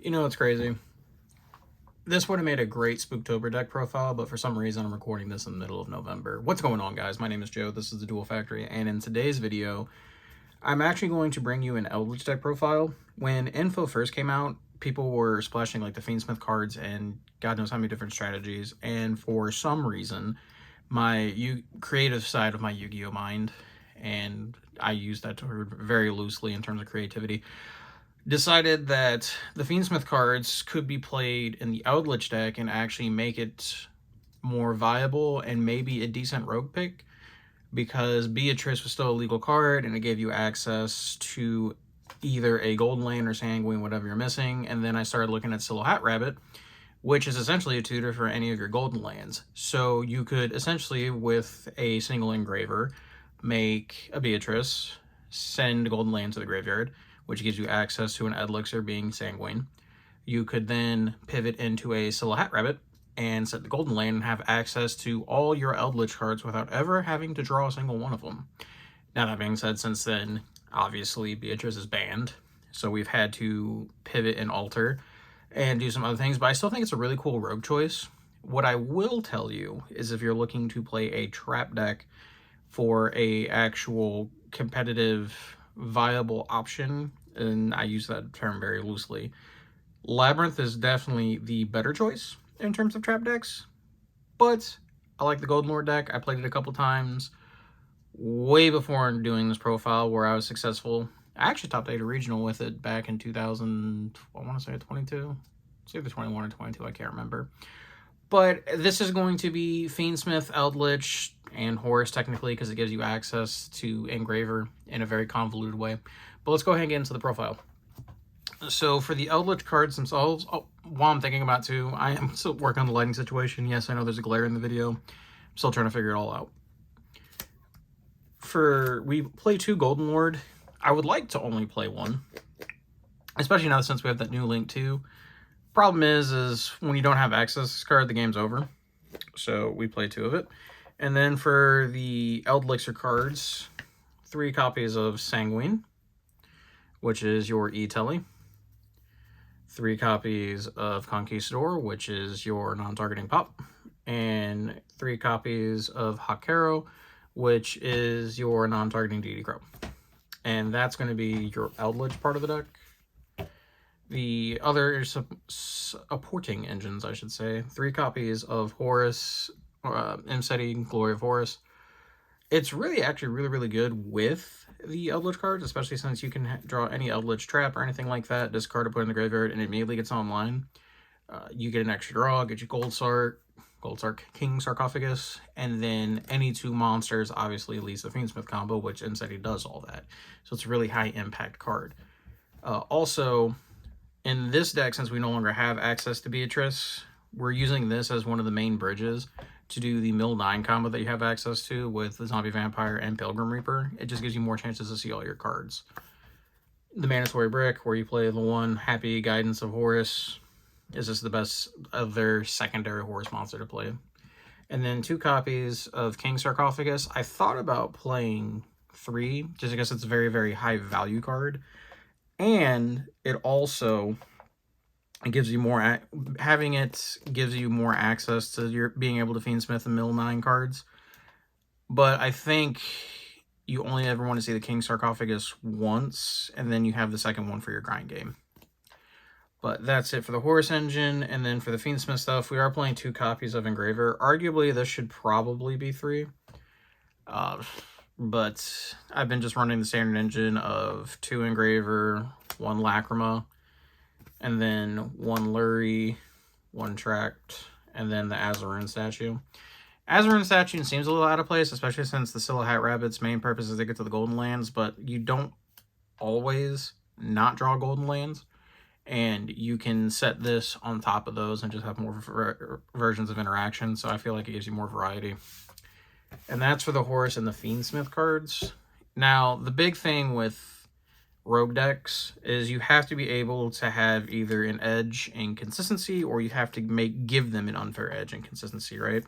You know, it's crazy. This would have made a great Spooktober deck profile, but for some reason I'm recording this in the middle of November. What's going on, guys? My name is Joe. This is the Duel Factory, and in today's video, I'm actually going to bring you an Eldlich deck profile. When info first came out, people were splashing like the Fiendsmith cards and God knows how many different strategies, and for some reason, my creative side of my Yu-Gi-Oh mind, and I use that word very loosely in terms of creativity, decided that the Fiendsmith cards could be played in the Eldlich deck and actually make it more viable and maybe a decent rogue pick, because Beatrice was still a legal card and it gave you access to either a Golden Land or Sanguine, whatever you're missing. And then I started looking at Silhouette Rabbit, which is essentially a tutor for any of your Golden Lands. So you could essentially, with a single engraver, make a Beatrice, send Golden Land to the graveyard, which gives you access to an Elixir being Sanguine. You could then pivot into a Silhouette Rabbit and set the Golden Land and have access to all your Eldlich cards without ever having to draw a single one of them. Now, that being said, since then, obviously Beatrice is banned, so we've had to pivot and alter and do some other things, but I still think it's a really cool rogue choice. What I will tell you is if you're looking to play a trap deck for a actual competitive, viable option, and I use that term very loosely, Labyrinth is definitely the better choice in terms of trap decks, but I like the Golden Lord deck. I played it a couple times way before doing this profile where I was successful. I actually topped 8 a regional with it back in 2000, I want to say 22. It's either 21 or 22, I can't remember. But this is going to be Fiendsmith, Eldlich, and Horus technically, because it gives you access to Engraver in a very convoluted way. But let's go ahead and get into the profile. So for the Eldlich cards themselves, while I'm thinking about too, I am still working on the lighting situation. Yes, I know there's a glare in the video. I'm still trying to figure it all out. We play 2 Golden Lord. I would like to only play 1, especially now since we have that new link too. Problem is when you don't have access to this card, the game's over. So we play 2 of it. And then for the Elixir cards, 3 copies of Sanguine, which is your E-Telly. 3 copies of Conquistador, which is your non-targeting pop. And 3 copies of Hakero, which is your non-targeting Deity Crow. And that's going to be your Eldlich part of the deck. The other supporting engines, I should say, 3 copies of Horus, Imseti, Glory of Horus. It's actually really good with the Eldlich cards, especially since you can draw any Eldlich trap or anything like that, discard it, put it in the graveyard, and it immediately gets online. You get an extra draw, get your Gold Sark, King Sarcophagus, and then any 2 monsters, obviously leads the Fiendsmith combo, which Imseti does all that. So it's a really high impact card. Also, in this deck, since we no longer have access to Beatrice, we're using this as one of the main bridges to do the Mill 9 combo that you have access to with the Zombie Vampire and Pilgrim Reaper. It just gives you more chances to see all your cards. The Mandatory Brick, where you play the 1 Happy Guidance of Horus, is just the best of their secondary Horus monster to play. And then 2 copies of King Sarcophagus. I thought about playing 3, just because it's a very high value card. And it also gives you more, having it gives you more access to your being able to Fiendsmith and Mill 9 cards. But I think you only ever want to see the King Sarcophagus once, and then you have the second one for your grind game. But that's it for the Horus engine. And then for the Fiendsmith stuff, we are playing 2 copies of Engraver. Arguably, this should probably be 3. But I've been just running the standard engine of 2 Engraver, 1 Lacrima, and then 1 Lurie, 1 Tract, and then the Azarine statue. Azarine statue seems a little out of place, especially since the Silhouette Rabbit's main purpose is to get to the Golden Lands, but you don't always not draw Golden Lands. And you can set this on top of those and just have more versions of interaction. So I feel like it gives you more variety. And that's for the Horus and the Fiendsmith cards. Now, the big thing with rogue decks is you have to be able to have either an edge in consistency, or you have to give them an unfair edge in consistency, right?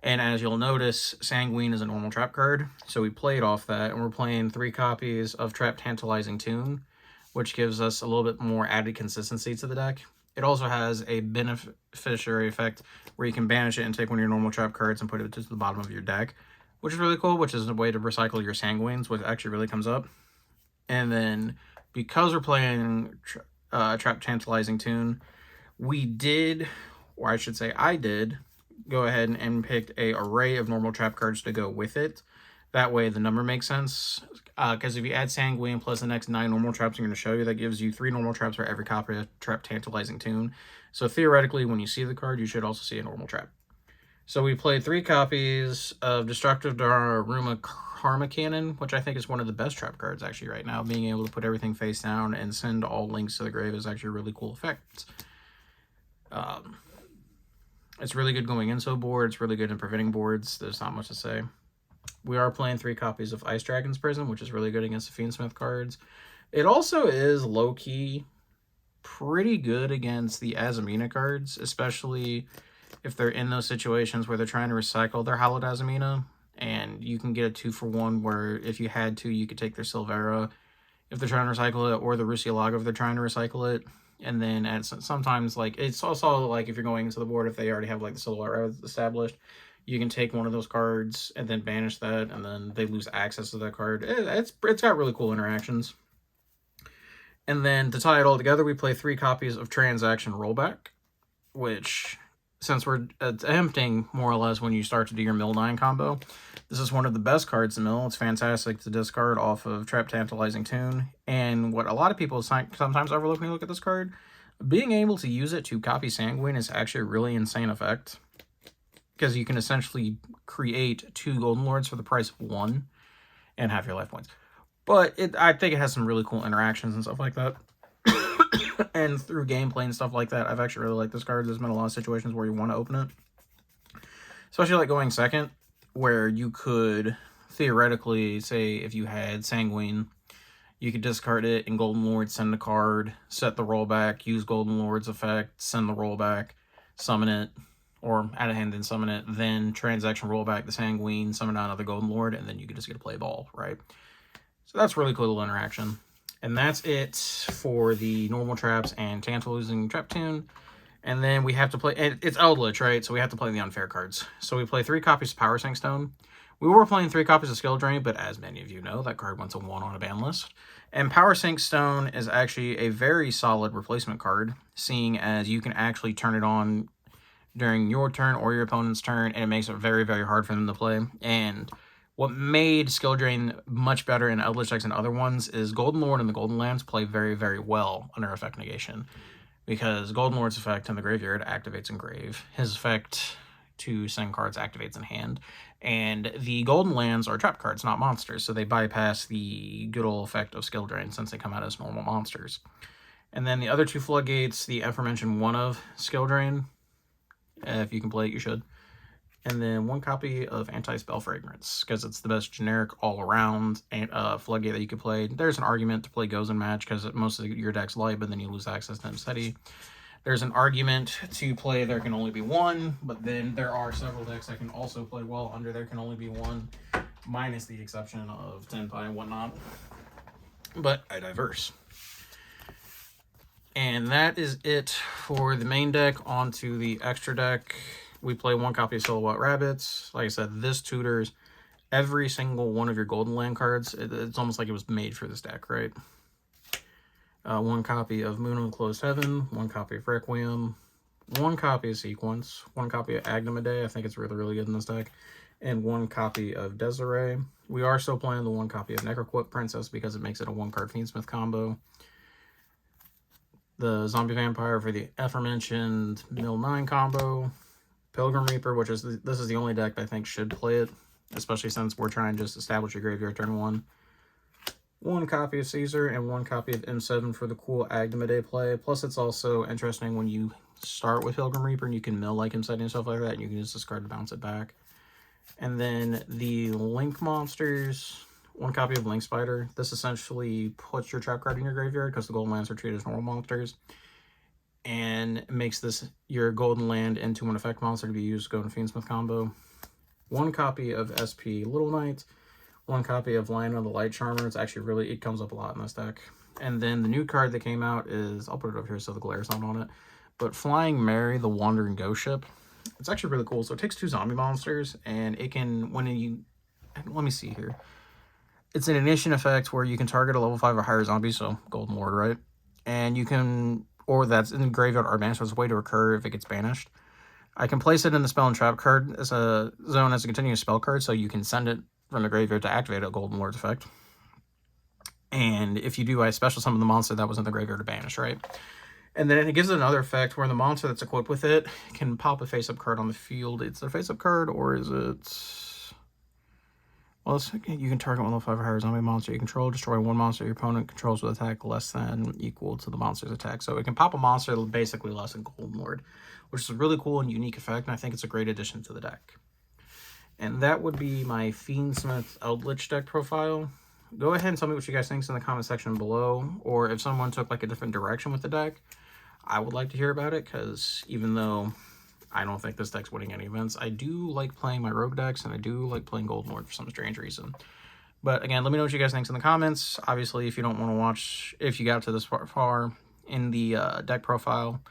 And as you'll notice, Sanguine is a normal trap card. So we played off that, and we're playing 3 copies of Trap Tantalizing Tune, which gives us a little bit more added consistency to the deck. It also has a beneficiary effect where you can banish it and take one of your normal trap cards and put it to the bottom of your deck, which is really cool, which is a way to recycle your sanguines, which actually really comes up. And then because we're playing Trap Tantalizing Tune, we did, or I should say I did, go ahead and picked a array of normal trap cards to go with it. That way the number makes sense. Because if you add Sanguine plus the next 9 normal traps I'm going to show you, that gives you 3 normal traps for every copy of Trap Tantalizing Tune. So theoretically, when you see the card, you should also see a normal trap. So we played 3 copies of Destructive Daruma Karma Cannon, which I think is one of the best trap cards actually right now. Being able to put everything face down and send all links to the grave is actually a really cool effect. It's really good going into a board. It's really good in preventing boards. There's not much to say. We are playing 3 copies of Ice Dragon's Prison, which is really good against the Fiendsmith cards. It also is low-key pretty good against the Azamina cards, especially if they're in those situations where they're trying to recycle their Hallowed Azamina, and you can get a 2-for-1 where if you had to, you could take their Silvera if they're trying to recycle it, or the Rusialaga if they're trying to recycle it. And then sometimes, like, it's also like if you're going into the board, if they already have like the Silvera established, you can take one of those cards and then banish that, and then they lose access to that card. It's got really cool interactions. And then to tie it all together, we play 3 copies of Transaction Rollback, which, since we're attempting more or less when you start to do your mill 9 combo, this is one of the best cards to mill. It's fantastic to discard off of Trap Tantalizing Tune. And what a lot of people sometimes overlook when you look at this card, being able to use it to copy Sanguine is actually a really insane effect, because you can essentially create 2 Golden Lords for the price of 1 and half your life points. But I think it has some really cool interactions and stuff like that. And through gameplay and stuff like that, I've actually really liked this card. There's been a lot of situations where you want to open it, especially like going second, where you could theoretically, say if you had Sanguine, you could discard it and Golden Lord, send the card, set the rollback, use Golden Lord's effect, send the rollback, summon it, or out of hand and summon it, then transaction rollback the Sanguine, summon out another Golden Lord, and then you can just get to play ball, right? So that's really cool little interaction. And that's it for the normal traps and Tantalizing Trap Tune. And then we have to play, and it's Eldlich, right? So we have to play the unfair cards. So we play 3 copies of Power Sink Stone. We were playing 3 copies of Skill Drain, but as many of you know, that card went to 1 on a ban list. And Power Sink Stone is actually a very solid replacement card, seeing as you can actually turn it on during your turn or your opponent's turn, and it makes it very, very hard for them to play. And what made Skill Drain much better in Eldlich decks than other ones is Golden Lord and the Golden Lands play very, very well under Effect Negation, because Golden Lord's effect in the graveyard activates in grave. His effect to send cards activates in hand. And the Golden Lands are trap cards, not monsters, so they bypass the good old effect of Skill Drain since they come out as normal monsters. And then the other 2 Floodgates, the aforementioned 1 of Skill Drain. If you can play it, you should. And then 1 copy of Anti-Spell Fragrance, because it's the best generic all-around Floodgate that you could play. There's an argument to play Gozen Match, because most of your deck's light, but then you lose access to Mseti. There's an argument to play There Can Only Be One, but then there are several decks that can also play well under There Can Only Be One, minus the exception of Tenpai and whatnot. But I diverse. And that is it for the main deck. On to the extra deck. We play 1 copy of Silhouette Rabbits. Like I said, this tutors every single one of your Golden Land cards. It's almost like it was made for this deck, right? 1 copy of Moon of Closed Heaven, 1 copy of Requiem, 1 copy of Sequence, 1 copy of Agnamade. I think it's really, really good in this deck, and 1 copy of Desiree. We are still playing the 1 copy of Necroquip Princess because it makes it a 1-card Fiendsmith combo. The Zombie Vampire for the aforementioned Mill 9 combo. Pilgrim Reaper, which is this is the only deck that I think should play it, especially since we're trying to just establish your graveyard turn 1. 1 copy of Caesar and 1 copy of M7 for the cool Agnamade play. Plus, it's also interesting when you start with Pilgrim Reaper and you can mill like Mseti and stuff like that, and you can just discard to bounce it back. And then the Link monsters, 1 copy of Link Spider. This essentially puts your trap card in your graveyard because the Golden Lands are treated as normal monsters, and makes this your Golden Land into an effect monster to be used to go into Fiendsmith combo. 1 copy of SP Little Knight. 1 copy of Lion of the Light Charmer. It's actually it comes up a lot in this deck. And then the new card that came out is, I'll put it over here so the glare's not on it, but Flying Mary, the Wandering Ghost Ship. It's actually really cool. So it takes 2 zombie monsters, and it can, when you, let me see here. It's an ignition effect where you can target a level 5 or higher zombie, so Golden Lord, right? And you can, or that's in the graveyard or banished, so it's a way to recur if it gets banished. I can place it in the spell and trap card as a zone as a continuous spell card, so you can send it from the graveyard to activate a Golden Lord's effect. And if you do, I special summon the monster that was in the graveyard to banish, right? And then it gives it another effect where the monster that's equipped with it can pop a face-up card on the field. It's a face-up card, or is it... Well, you can target 1 level 5 or higher zombie monster you control, destroy 1 monster your opponent controls with attack less than equal to the monster's attack. So it can pop a monster basically less than Golden Lord, which is a really cool and unique effect, and I think it's a great addition to the deck. And that would be my Fiendsmith Eldlich Deck profile. Go ahead and tell me what you guys think in the comment section below, or if someone took like a different direction with the deck, I would like to hear about it, because even though I don't think this deck's winning any events, I do like playing my rogue decks, and I do like playing Golden Lord for some strange reason. But again, let me know what you guys think in the comments. Obviously, if you don't want to watch, if you got to this far in the deck profile,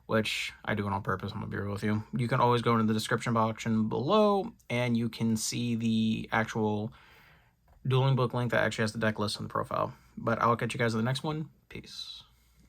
which I do it on purpose, I'm going to be real with you, you can always go into the description box below, and you can see the actual dueling book link that actually has the deck list on the profile. But I'll catch you guys in the next one. Peace.